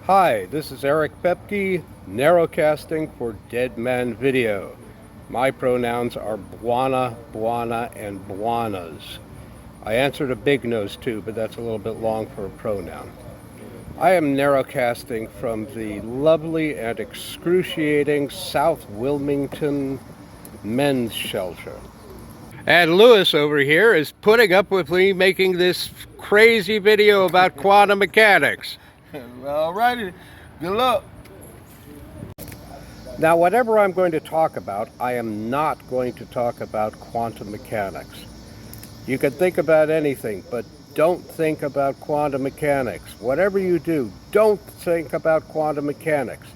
Hi, this is Eric Pepke, narrowcasting for Dead Man Video. My pronouns are Bwana, Bwana, and Bwanas. I answered a big nose too, but that's a little bit long for a pronoun. I am narrowcasting from the lovely and excruciating South Wilmington Men's Shelter. And Lewis over here is putting up with me making this crazy video about quantum mechanics. Alrighty, good luck. Now, whatever I'm going to talk about, I am not going to talk about quantum mechanics. You can think about anything, but don't think about quantum mechanics. Whatever you do, don't think about quantum mechanics.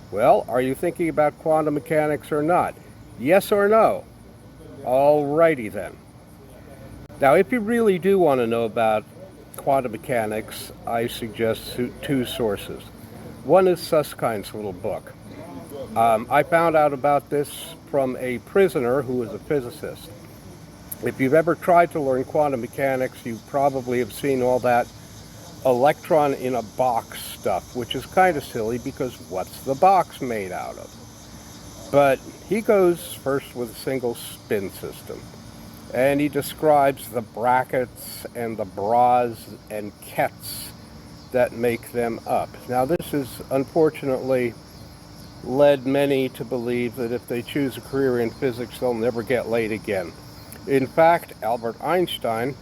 Well, are you thinking about quantum mechanics or not? Yes or no? Alrighty then. Now, if you really do want to know about quantum mechanics, I suggest two sources. One is Suskind's little book. I found out about this from a prisoner who was a physicist. If you've ever tried to learn quantum mechanics, you probably have seen all that electron in a box stuff, which is kind of silly because what's the box made out of? But he goes first with a single spin system. And he describes the brackets and the bras and kets that make them up. Now, this has unfortunately led many to believe that if they choose a career in physics, they'll never get laid again. In fact, Albert Einstein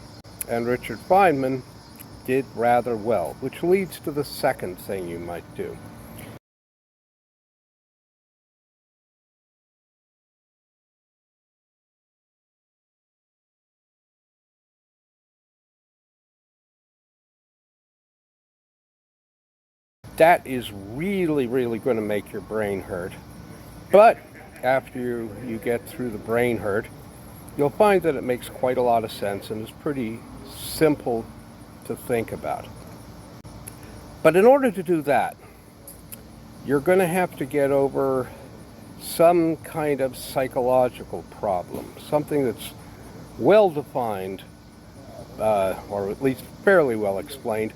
and Richard Feynman did rather well, which leads to the second thing you might do. That is really going to make your brain hurt. But after you get through the brain hurt, you'll find that it makes quite a lot of sense and is pretty simple to think about. But in order to do that, you're going to have to get over some kind of psychological problem, something that's well defined, or at least fairly well explained,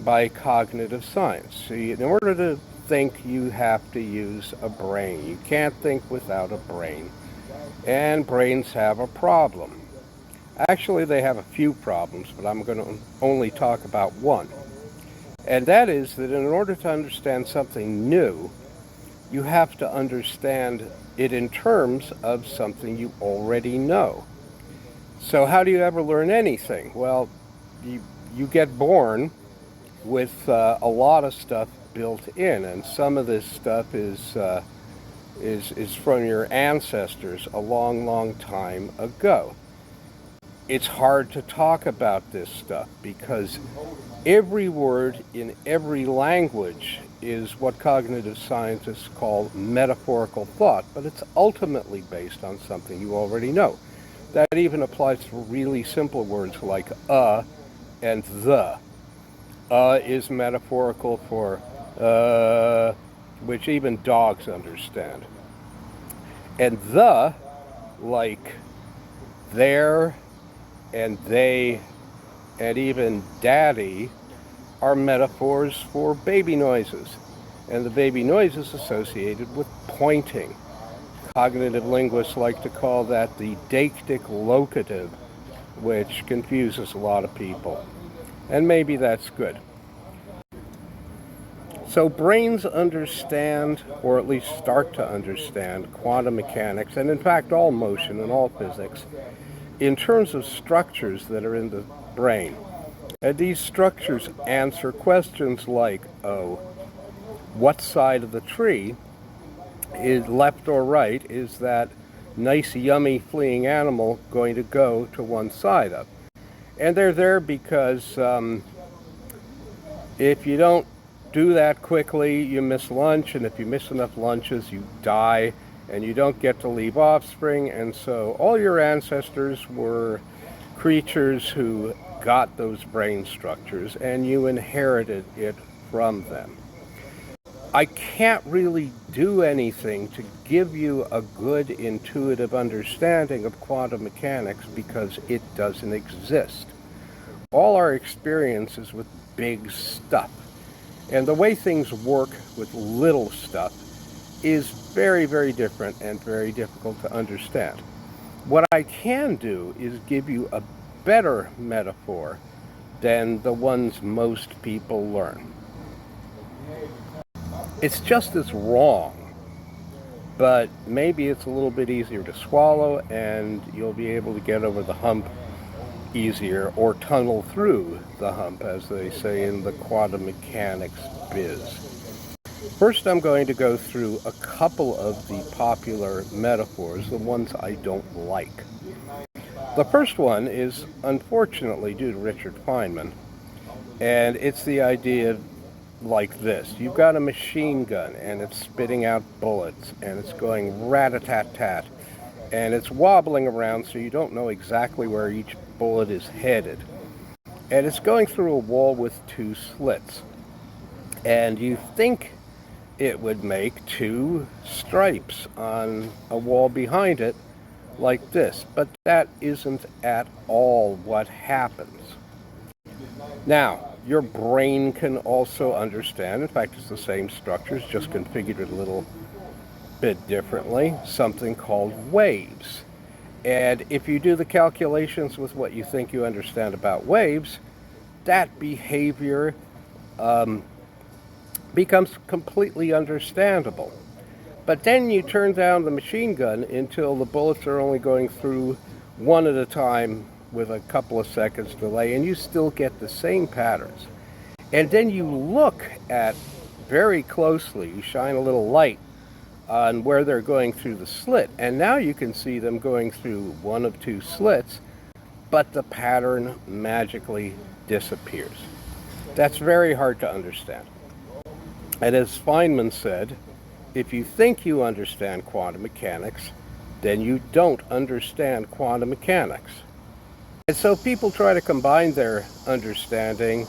by cognitive science. See, in order to think, you have to use a brain. You can't think without a brain. And brains have a problem. Actually, they have a few problems, but I'm going to only talk about one. And that is that in order to understand something new, you have to understand it in terms of something you already know. So how do you ever learn anything? Well, you get born with a lot of stuff built in, and some of this stuff is from your ancestors a long time ago. It's hard to talk about this stuff because every word in every language is what cognitive scientists call metaphorical thought, but it's ultimately based on something you already know. That even applies to really simple words like and the. Is metaphorical for which even dogs understand. And the, like there and they and even daddy, are metaphors for baby noises. And the baby noise is associated with pointing. Cognitive linguists like to call that the deictic locative, which confuses a lot of people. And maybe that's good. So brains understand, or at least start to understand, quantum mechanics, and in fact all motion and all physics, in terms of structures that are in the brain. And these structures answer questions like, what side of the tree, is left or right, is that nice, yummy, fleeing animal going to go to one side of? And they're there because if you don't do that quickly, you miss lunch, and if you miss enough lunches, you die, and you don't get to leave offspring. And so all your ancestors were creatures who got those brain structures, and you inherited it from them. I can't really do anything to give you a good intuitive understanding of quantum mechanics because it doesn't exist. All our experience is with big stuff. And the way things work with little stuff is very, very different and very difficult to understand. What I can do is give you a better metaphor than the ones most people learn. It's just as wrong, but maybe it's a little bit easier to swallow and you'll be able to get over the hump easier, or tunnel through the hump, as they say in the quantum mechanics biz. First, I'm going to go through a couple of the popular metaphors, the ones I don't like. The first one is, unfortunately, due to Richard Feynman, and it's the idea like this. You've got a machine gun, and it's spitting out bullets, and it's going rat-a-tat-tat, and it's wobbling around so you don't know exactly where each bullet is headed. And it's going through a wall with two slits. And you think it would make two stripes on a wall behind it like this, but that isn't at all what happens. Now, your brain can also understand, in fact it's the same structures, just configured a little bit differently, something called waves. And if you do the calculations with what you think you understand about waves, that behavior becomes completely understandable. But then you turn down the machine gun until the bullets are only going through one at a time with a couple of seconds delay, and you still get the same patterns. And then you look at very closely, you shine a little light on where they're going through the slit, and now you can see them going through one of two slits, but the pattern magically disappears. That's very hard to understand. And as Feynman said, if you think you understand quantum mechanics, then you don't understand quantum mechanics. And so people try to combine their understanding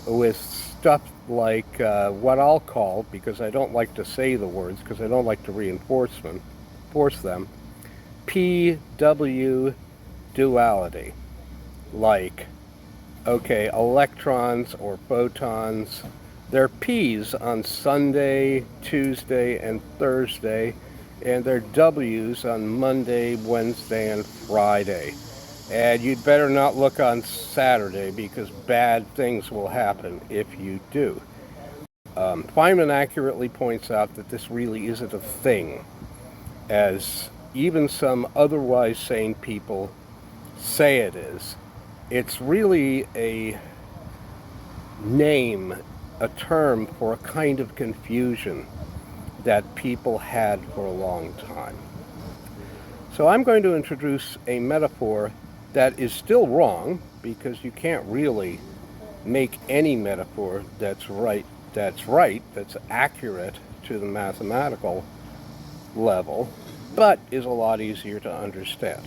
with stuff like what I'll call, because I don't like to say the words, because I don't like to reinforce them, PW duality. Like, okay, electrons or photons, they're P's on Sunday, Tuesday, and Thursday, and they're W's on Monday, Wednesday, and Friday. And you'd better not look on Saturday because bad things will happen if you do. Feynman accurately points out that this really isn't a thing, as even some otherwise sane people say it is. It's really a name, a term for a kind of confusion that people had for a long time. So I'm going to introduce a metaphor that is still wrong, because you can't really make any metaphor that's accurate to the mathematical level, but is a lot easier to understand.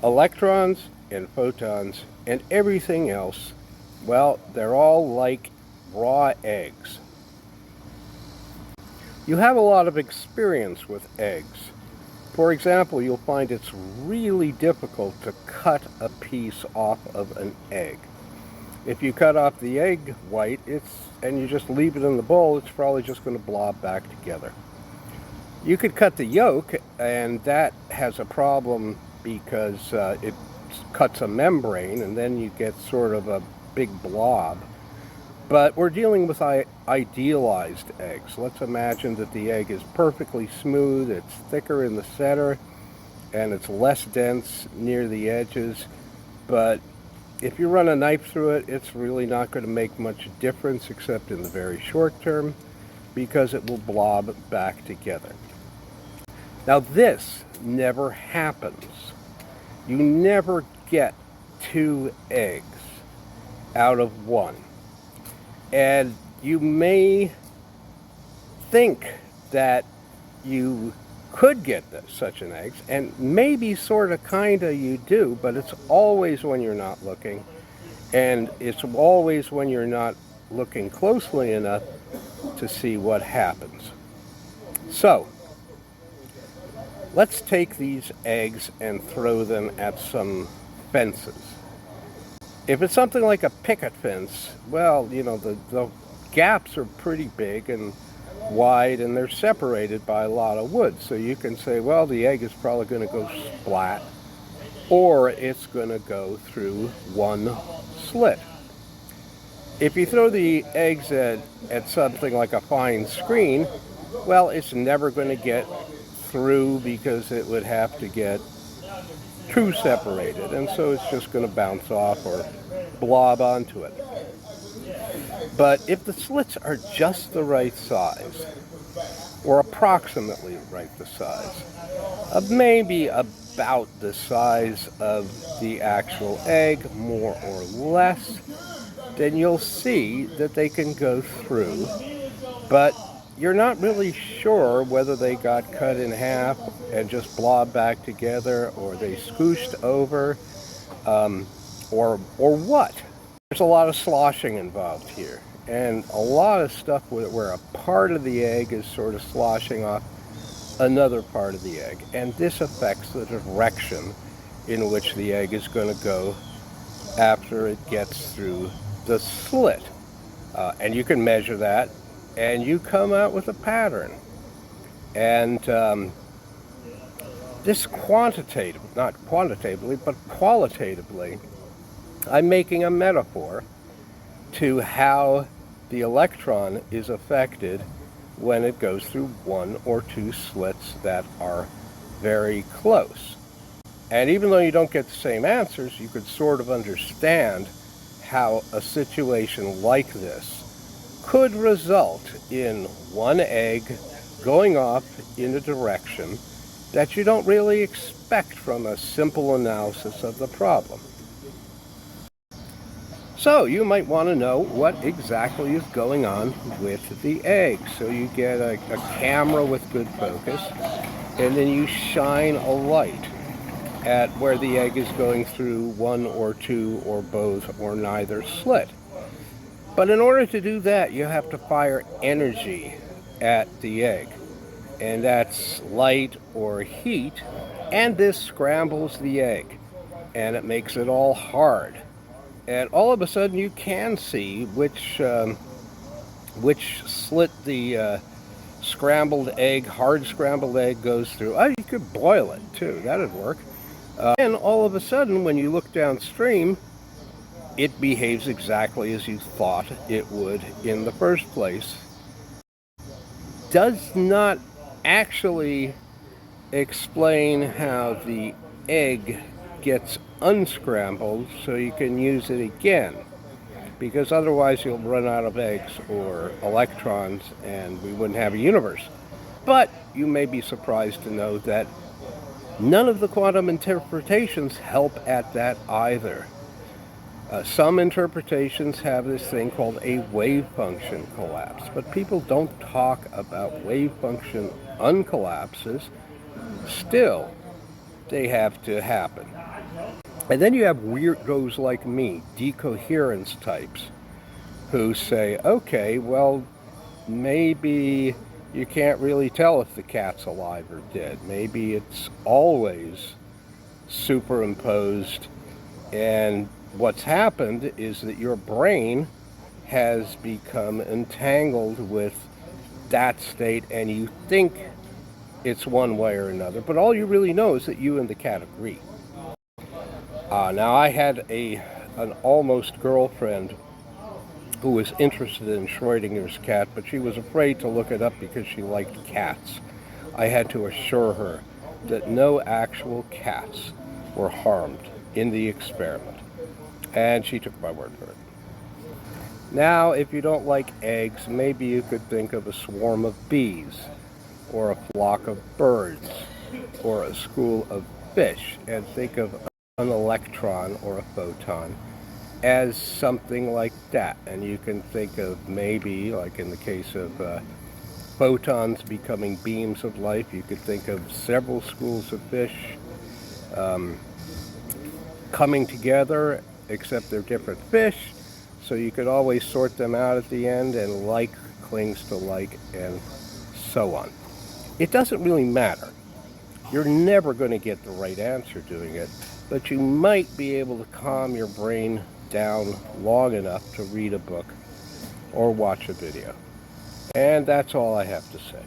Electrons and photons and everything else, well, they're all like raw eggs. You have a lot of experience with eggs. For example, you'll find it's really difficult to cut a piece off of an egg. If you cut off the egg white, and you just leave it in the bowl, it's probably just going to blob back together. You could cut the yolk, and that has a problem because it cuts a membrane, and then you get sort of a big blob. But we're dealing with idealized eggs. Let's imagine that the egg is perfectly smooth, it's thicker in the center, and it's less dense near the edges. But if you run a knife through it, it's really not going to make much difference except in the very short term, because it will blob back together. Now this never happens. You never get two eggs out of one. And you may think that you could get such an egg, and maybe sort of kind of you do, but it's always when you're not looking, and it's always when you're not looking closely enough to see what happens. So let's take these eggs and throw them at some fences. If it's something like a picket fence, well, you know, the gaps are pretty big and wide, and they're separated by a lot of wood. So you can say, well, the egg is probably going to go splat, or it's going to go through one slit. If you throw the eggs at something like a fine screen, well, it's never going to get through because it would have to get too separated, and so it's just going to bounce off or blob onto it. But if the slits are just the right size, or approximately right the size, of maybe about the size of the actual egg, more or less, then you'll see that they can go through, but you're not really sure whether they got cut in half and just blobbed back together, or they scooshed over, or what. There's a lot of sloshing involved here, and a lot of stuff where a part of the egg is sort of sloshing off another part of the egg, and this affects the direction in which the egg is going to go after it gets through the slit. And you can measure that, and you come out with a pattern. And this not quantitatively, but qualitatively, I'm making a metaphor to how the electron is affected when it goes through one or two slits that are very close. And even though you don't get the same answers, you could sort of understand how a situation like this could result in one egg going off in a direction that you don't really expect from a simple analysis of the problem. So you might want to know what exactly is going on with the egg. So you get a camera with good focus, and then you shine a light at where the egg is going through one or two or both or neither slit. But in order to do that, you have to fire energy at the egg, and that's light or heat, and this scrambles the egg, and it makes it all hard. And all of a sudden you can see which slit the hard scrambled egg goes through. Oh, you could boil it too, that'd work. And all of a sudden, when you look downstream, it behaves exactly as you thought it would in the first place. Does not actually explain how the egg gets unscrambled so you can use it again, because otherwise you'll run out of eggs or electrons and we wouldn't have a universe. But you may be surprised to know that none of the quantum interpretations help at that either. Some interpretations have this thing called a wave function collapse, but people don't talk about wave function uncollapses. Still, they have to happen. And then you have weirdos like me, decoherence types, who say, okay, well, maybe you can't really tell if the cat's alive or dead. Maybe it's always superimposed, and what's happened is that your brain has become entangled with that state, and you think it's one way or another, but all you really know is that you and the cat agree. Now, I had an almost girlfriend who was interested in Schrodinger's cat, but she was afraid to look it up because she liked cats. I had to assure her that no actual cats were harmed in the experiment, and she took my word for it. Now, if you don't like eggs, maybe you could think of a swarm of bees, or a flock of birds, or a school of fish, and think of an electron or a photon as something like that. And you can think of maybe, like in the case of photons becoming beams of light, you could think of several schools of fish coming together, except they're different fish, so you could always sort them out at the end, and like clings to like, and so on. It doesn't really matter. You're never going to get the right answer doing it, but you might be able to calm your brain down long enough to read a book or watch a video. And that's all I have to say.